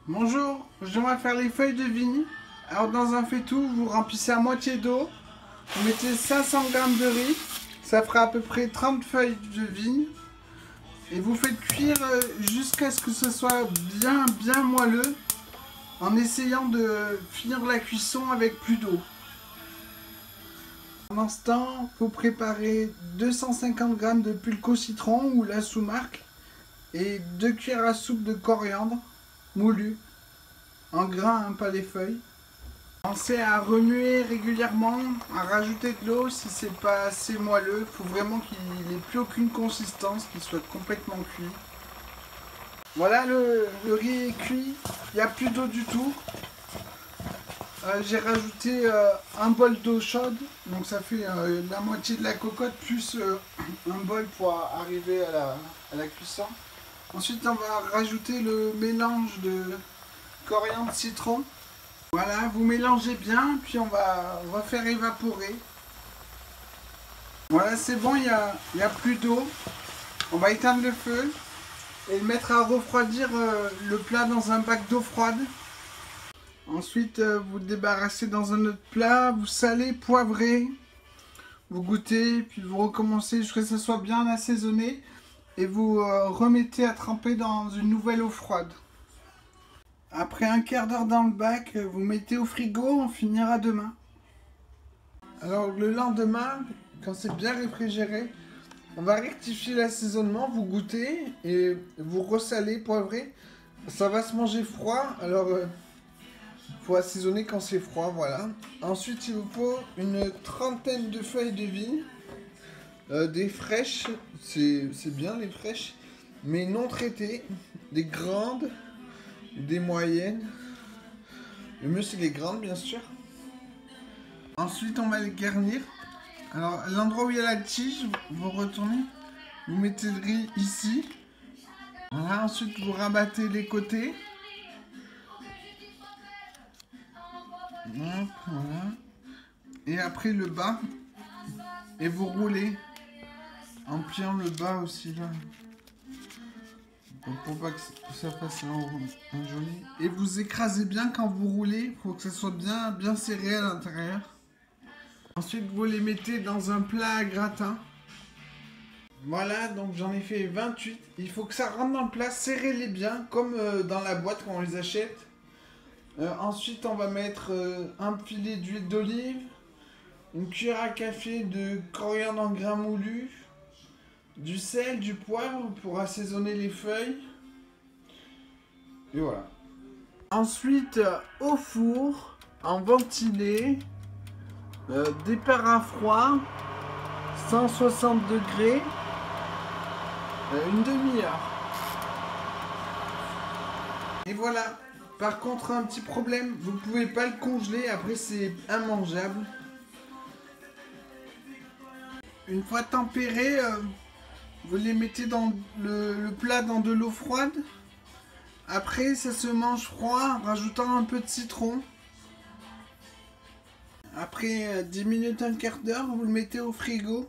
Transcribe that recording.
Bonjour, j'aimerais faire les feuilles de vigne. Alors dans un faitout, vous remplissez à moitié d'eau, vous mettez 500 g de riz, ça fera à peu près 30 feuilles de vigne. Et vous faites cuire jusqu'à ce que ce soit bien moelleux, en essayant de finir la cuisson avec plus d'eau. Pendant ce temps, vous préparez 250 g de pulco citron ou la sous-marque et 2 cuillères à soupe de coriandre moulu, en grains, hein, pas les feuilles. Pensez à remuer régulièrement, à rajouter de l'eau si c'est pas assez moelleux. Il faut vraiment qu'il n'ait plus aucune consistance, qu'il soit complètement cuit. Voilà, le riz est cuit, il n'y a plus d'eau du tout. J'ai rajouté un bol d'eau chaude, donc ça fait la moitié de la cocotte plus un bol pour arriver à la cuisson. Ensuite on va rajouter le mélange de coriandre citron. Voilà, vous mélangez bien, puis on va faire évaporer. Voilà, c'est bon, il y a plus d'eau. On va éteindre le feu et mettre à refroidir le plat dans un bac d'eau froide. Ensuite, vous le débarrassez dans un autre plat, vous salez, poivrez, vous goûtez, puis vous recommencez jusqu'à ce que ça soit bien assaisonné et vous remettez à tremper dans une nouvelle eau froide. Après un quart d'heure dans le bac, vous mettez au frigo, on finira demain. Alors le lendemain, quand c'est bien réfrigéré, on va rectifier l'assaisonnement, vous goûtez et vous ressalez, poivrez. Ça va se manger froid, alors faut assaisonner quand c'est froid, voilà. Ensuite, il vous faut une trentaine de feuilles de vigne, des fraîches, c'est bien les fraîches, mais non traitées, des grandes, des moyennes. Le mieux c'est les grandes, bien sûr. Ensuite, on va les garnir. Alors, l'endroit où il y a la tige, vous retournez, vous mettez le riz ici. Voilà, ensuite vous rabattez les côtés. Hop, voilà. Et après le bas. Et vous roulez en pliant le bas aussi là. Donc, pour pas que ça fasse un joli. Et vous écrasez bien quand vous roulez. Il faut que ça soit bien serré à l'intérieur. Ensuite vous les mettez dans un plat à gratin. Voilà, donc j'en ai fait 28. Il faut que ça rentre dans le plat, serrez-les bien, comme dans la boîte quand on les achète. Ensuite, on va mettre un filet d'huile d'olive, une cuillère à café de coriandre en grains moulus, du sel, du poivre pour assaisonner les feuilles. Et voilà. Ensuite, au four, en ventilé, départ à froid, 160 degrés, une demi-heure. Et voilà. Par contre, un petit problème, vous ne pouvez pas le congeler, après c'est immangeable. Une fois tempéré, vous les mettez dans le plat dans de l'eau froide. Après, ça se mange froid, rajoutant un peu de citron. Après 10 minutes, un quart d'heure, vous le mettez au frigo.